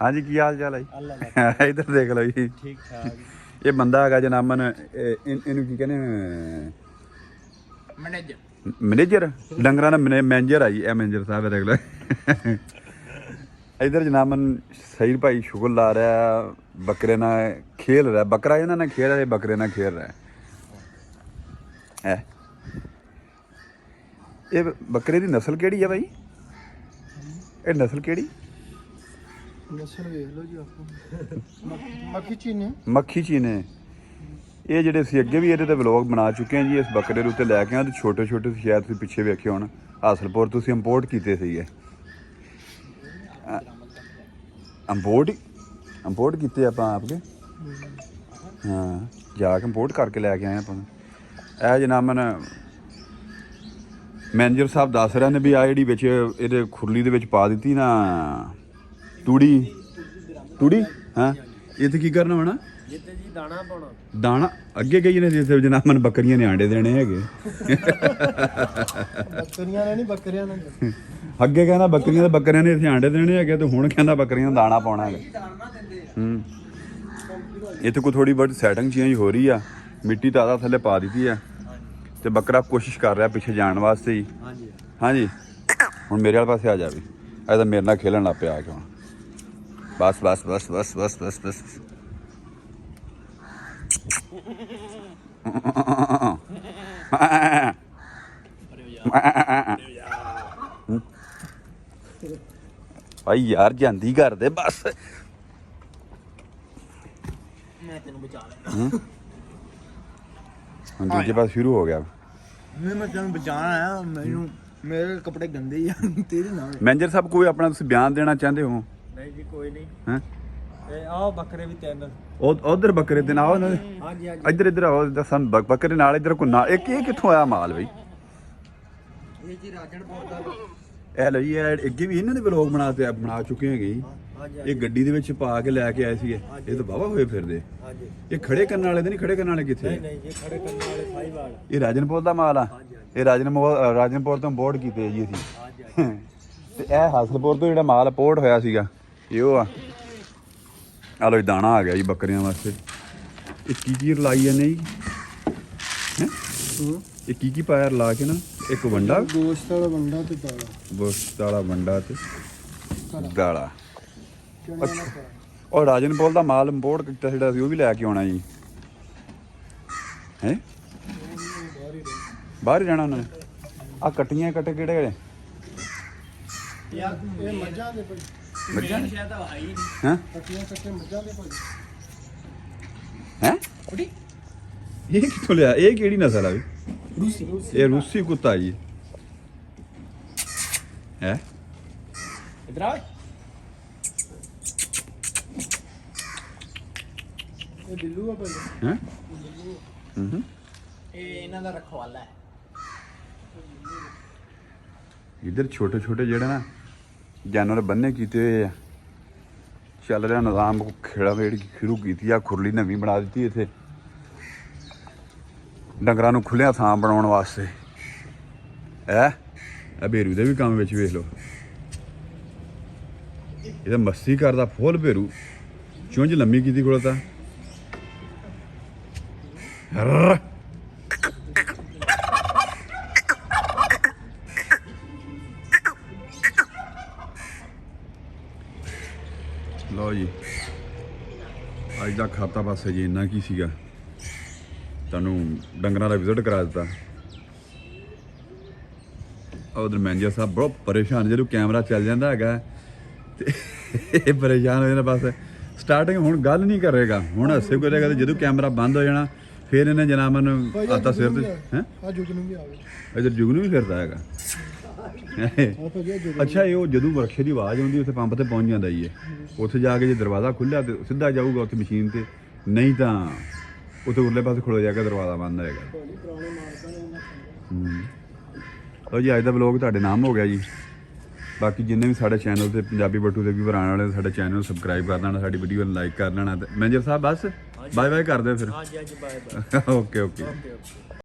हाँ जी की हाल चाल है इधर देख लो जी ठीक ठाक ये बंदा है जनाबन इनू की कहने मैनेजर डंगरा ना मैनेजर आई है मैनेजर साहब देख लो इधर जनाबन सही भाई शुगर ला रहा है बकरे ना खेल रहा है बकरा इन्होंने ना खेल रहा है बकरे ना खेल रहा है ये बकरे की नस्ल केड़ी है भाई ये नस्ल केड़ी नस्ल देख लो जी आपको मक्खी चीने मक्खी चीने ये ਜਿਹੜੇ ਅਸੀਂ ਅੱਗੇ ਵੀ ਇਹਦੇ ਤੇ ਵਲੌਗ ਬਣਾ ਚੁੱਕੇ ਹਾਂ ਜੀ ਇਸ ਬੱਕਰੇ ਦੇ ਉੱਤੇ ਲੈ ਕੇ ਆ ਤੇ ਛੋਟੇ ਛੋਟੇ ਸ਼ਾਇਦ ਤੁਸੀਂ ਪਿੱਛੇ ਵੇਖੇ ਹੋਣ ਹਾਸਲਪੁਰ ਤੁਸੀਂ ਇੰਪੋਰਟ ਕੀਤੇ ਸੀਗੇ ਇੰਪੋਰਟ ਕੀਤੇ ਆਪਾਂ ਆਪਕੇ ਹਾਂ ਜਾ ਕੇ ਇੰਪੋਰਟ ਕਰਕੇ ਲੈ ਕੇ ਆਏ ਆਪਾਂ ਇਹ ਜਨਾਬਨ ਮੈਨੇਜਰ ਸਾਹਿਬ ਦੱਸ ਰਹੇ ਨੇ ਵੀ ਆ ਜਿਹੜੀ ਵਿੱਚ ਇਹਦੇ ਖੁਰਲੀ ਦੇ ਵਿੱਚ ਪਾ ਦਿੱਤੀ ਨਾ ਤੂੜੀ ਹਾਂ ਇਹ ਤੇ ਕੀ ਕਰਨਾ ਹੋਣਾ ਜਿੱਤੇ ਜੀ ਦਾਣਾ ਪਾਉਣਾ ਦਾਣਾ ਅੱਗੇ ਗਈ ਨੇ ਜਿਸ ਜਨਾਬਨ ਬੱਕਰੀਆਂ ਨੇ ਆਂਡੇ ਦੇਣੇ ਹੈਗੇ ਬੱਕਰੀਆਂ ਨੇ ਨਹੀਂ ਬੱਕਰਿਆਂ ਨੇ ਅੱਗੇ ਕਹਿੰਦਾ ਬੱਕਰੀਆਂ ਨੇ ਇੱਥੇ ਆਂਡੇ ਦੇਣੇ ਹੈਗੇ ਤੇ ਹੁਣ ਕਹਿੰਦਾ ਬੱਕਰੀਆਂ ਨੂੰ ਦਾਣਾ ਪਾਉਣਾ ਹੈ ਇੱਥੇ ਕੋਈ ਥੋੜੀ ਬਹੁਤ ਸੈਟਿੰਗ ਚੇਂਜ ਹੋ ਰਹੀ ਆ ਮਿੱਟੀ ਤਾਂ ਥੱਲੇ ਪਾ ਦਿੱਤੀ ਆ ਤੇ ਬੱਕਰਾ ਕੋਸ਼ਿਸ਼ ਕਰ ਰਿਹਾ ਪਿੱਛੇ ਜਾਣ ਵਾਸਤੇ ਹੀ ਹਾਂਜੀ ਹੁਣ ਮੇਰੇ ਵਾਲੇ ਪਾਸੇ ਆ ਜਾਵੇ ਇਹ ਤਾਂ ਮੇਰੇ ਨਾਲ ਖੇਲਣ ਲੱਗ ਪਿਆ ਆ ਕੇ ਹੁਣ ਬਸ ਭਾਈ ਯਾਰ ਜਾਂਦੀ ਘਰ ਦੇ ਬਸ ਮੈਂ ਤੈਨੂੰ ਬਚਾ ਲਿਆ ਹੁਣ ਦੂਜੇ ਪਾਸੇ ਸ਼ੁਰੂ ਹੋ ਗਿਆ ਮੈਂ ਤੈਨੂੰ ਬਚਾਉਣ ਆਇਆ ਮੈਨੂੰ ਮੇਰੇ ਕੱਪੜੇ ਗੰਦੇ ਹੀ ਆ ਤੇਰੇ ਨਾਲ ਮੈਨੇਜਰ ਸਾਹਿਬ ਕੋਈ ਆਪਣਾ ਤੁਸੀਂ ਬਿਆਨ ਦੇਣਾ ਚਾਹੁੰਦੇ ਹੋ ਨਹੀਂ ਜੀ ਕੋਈ ਨਹੀਂ ਹੈਂ ਤੇ ਆਹ ਬੱਕਰੇ ਵੀ ਤਿੰਨ ਉਧਰ ਬੱਕਰੇ ਦੇ ਨਾਲ ਹਾਂਜੀ ਇੱਧਰ ਆਓ ਦੱਸਣ ਬੱਕਰੇ ਨਾਲ ਇੱਧਰ ਕੋਈ ਨਾ ਇਹ ਕਿੱਥੋਂ ਆਇਆ ਮਾਲ ਬਈ ਇਹ ਜੀ ਰਾਜਨਪੁਰ ਦਾ ਇਹ ਲਓ ਜੀ ਇਹ ਅੱਗੇ ਵੀ ਇਹਨਾਂ ਦੇ ਵਲੌਗ ਬਣਾ ਚੁੱਕੇ ਹੈਗੇ ਇਹ ਗੱਡੀ ਦੇ ਵਿੱਚ ਪਾ ਕੇ ਲੈ ਕੇ ਆਏ ਸੀਗੇ ਇਹ ਤਾਂ ਵਾਹਵਾ ਹੋਏ ਫਿਰਦੇ ਹਾਂਜੀ ਇਹ ਖੜੇ ਕਰਨ ਵਾਲੇ ਤੇ ਨਹੀਂ ਖੜੇ ਕਰਨ ਵਾਲੇ ਕਿੱਥੇ ਨਹੀਂ ਜੀ ਖੜੇ ਕਰਨ ਵਾਲੇ ਸਾਈਵਾਲ ਇਹ ਰਾਜਨਪੁਰ ਦਾ ਮਾਲ ਆ ਇਹ ਰਾਜਨਪੁਰ ਤੋਂ ਇੰਪੋਰਟ ਕੀਤੇ ਜੀ ਅਸੀਂ ਤੇ ਇਹ ਹਾਸਲਪੁਰ ਤੋਂ ਜਿਹੜਾ ਮਾਲ ਇੰਪੋਰਟ ਹੋਇਆ ਸੀਗਾ ਇਹ ਉਹ ਆ ਲੋ ਦਾਣਾ ਆ ਗਿਆ ਜੀ ਬੱਕਰੀਆਂ ਵਾਸਤੇ ਇਹ ਕੀ ਰਲਾਈ ਜਾਂਦੇ ਜੀ ਹੈ ਇਹ ਕੀ ਪਾਇਆ ਰਲਾ ਕੇ ਨਾ ਇੱਕ ਵੰਡਾ ਗੋਸ਼ਤ ਵਾਲਾ ਵੰਡਾ ਤੇ ਵੰਡਾ ਤੇ ਦਾਲਾ ਔਰ ਰਾਜਨਪੁਰ ਦਾ ਮਾਲ ਇੰਪੋਰਟ ਕੀਤਾ ਜਿਹੜਾ ਸੀ ਉਹ ਵੀ ਲੈ ਕੇ ਆਉਣਾ ਜੀ ਹੈ ਬਾਹਰ ਹੀ ਜਾਣਾ ਉਹਨਾਂ ਨੇ ਆ ਕੱਟੀਆਂ ਕੱਟੇ ਕਿਹੜੇ ਯਾਰ ਇਹ ਮੱਝਾਂ ਦੇ ਭਾਈ ਮੱਝਾਂ ਸ਼ਾਇਦ ਹੈ ਹੀ ਨਹੀਂ ਹਾਂ ਕੱਟੀਆਂ ਕੱਟੇ ਮੱਝਾਂ ਦੇ ਭਾਈ ਹੈ ਇਹ ਕਿੱਥੋਂ ਲਿਆ ਇਹ ਕਿਹੜੀ ਨਸਲ ਆ ਵੀ ਰੂਸੀ ਇਹ ਰੂਸੀ ਕੁੱਤਾ ਜੀ ਹੈ ਇਧਰ ਆ ਇਹ ਬਿੱਲੂ ਆ ਭਾਈ ਹੈ ਇਹ ਇਹਨਾਂ ਦਾ ਰਖਵਾਲਾ ਹੈ इधर छोटे छोटे जेड़े ना जानवर बन्ने कीते हुए चल रहा निजाम खेड़ा वेड़ शुरू की आ खुरली नवी बना दी इत्थे डंगरां नूं खुलिया थां बनाउण वास्ते भेरू दे भी काम विच वेख लो ये मस्ती करदा फुल भेरू चुंझ लम्मी कीती कोल तां ਲਓ ਜੀ ਅੱਜ ਦਾ ਖਾਤਾ ਬਸ ਜੀ ਇੰਨਾ ਕੀ ਸੀਗਾ ਤੁਹਾਨੂੰ ਡੰਗਰਾਂ ਦਾ ਵਿਜ਼ਿਟ ਕਰਾ ਦਿੱਤਾ ਉਧਰ ਮੈਨੇਜਰ ਸਾਹਿਬ ਬਹੁਤ ਪਰੇਸ਼ਾਨ ਜਦੋਂ ਕੈਮਰਾ ਚੱਲ ਜਾਂਦਾ ਹੈਗਾ ਤੇ ਇਹ ਪਰੇਸ਼ਾਨ ਹੋ ਜਾਂਦਾ ਬਸ ਸਟਾਰਟਿੰਗ ਹੁਣ ਗੱਲ ਨਹੀਂ ਕਰੇਗਾ ਹੁਣ ਹੱਸੇ ਕਰੇਗਾ ਤੇ ਜਦੋਂ ਕੈਮਰਾ ਬੰਦ ਹੋ ਜਾਣਾ ਫਿਰ ਇਹਨੇ ਜਨਾਬਨ ਆਤਾ ਸਿਰ ਤੇ ਹੈ ਆ ਜੁਗਨੂ ਵੀ ਆਵੇ ਇੱਧਰ ਜੁਗਨੂ ਵੀ ਫਿਰਦਾ ਹੈਗਾ ਅੱਛਾ ਇਹ ਉਹ ਜਦੋਂ ਵਰਖੇ ਦੀ ਆਵਾਜ਼ ਆਉਂਦੀ ਉੱਥੇ ਪੰਪ ਤੇ ਪਹੁੰਚ ਜਾਂਦਾ ਜੀ ਉੱਥੇ ਜਾ ਕੇ ਜੇ ਦਰਵਾਜ਼ਾ ਖੁੱਲ੍ਹਿਆ ਤੇ ਸਿੱਧਾ ਜਾਊਗਾ ਉੱਥੇ ਮਸ਼ੀਨ ਤੇ ਨਹੀਂ ਤਾਂ ਉੱਥੇ ਉਰਲੇ ਪਾਸੇ ਖਲੋ ਜਾ ਕੇ ਦਰਵਾਜ਼ਾ ਬੰਦ ਹੋਏਗਾ ਲਓ ਜੀ ਅੱਜ ਦਾ ਵਲੋਗ ਤੁਹਾਡੇ ਨਾਮ ਹੋ ਗਿਆ ਜੀ ਬਾਕੀ ਜਿੰਨੇ ਵੀ ਸਾਡੇ ਚੈਨਲ ਤੇ ਪੰਜਾਬੀ ਬੱਟੂ ਦੇ ਵੀ ਬਣਾਉਣ ਵਾਲੇ ਸਾਡੇ ਚੈਨਲ ਨੂੰ ਸਬਸਕ੍ਰਾਈਬ ਕਰ ਲੈਣਾ ਸਾਡੀ ਵੀਡੀਓ ਨੂੰ ਲਾਈਕ ਕਰ ਲੈਣਾ ਤੇ ਮੈਨੇਜਰ ਸਾਹਿਬ ਬਸ ਬਾਏ ਬਾਏ ਕਰ ਦਿਓ ਫਿਰ ਹਾਂਜੀ ਬਾਏ ਬਾਏ ਓਕੇ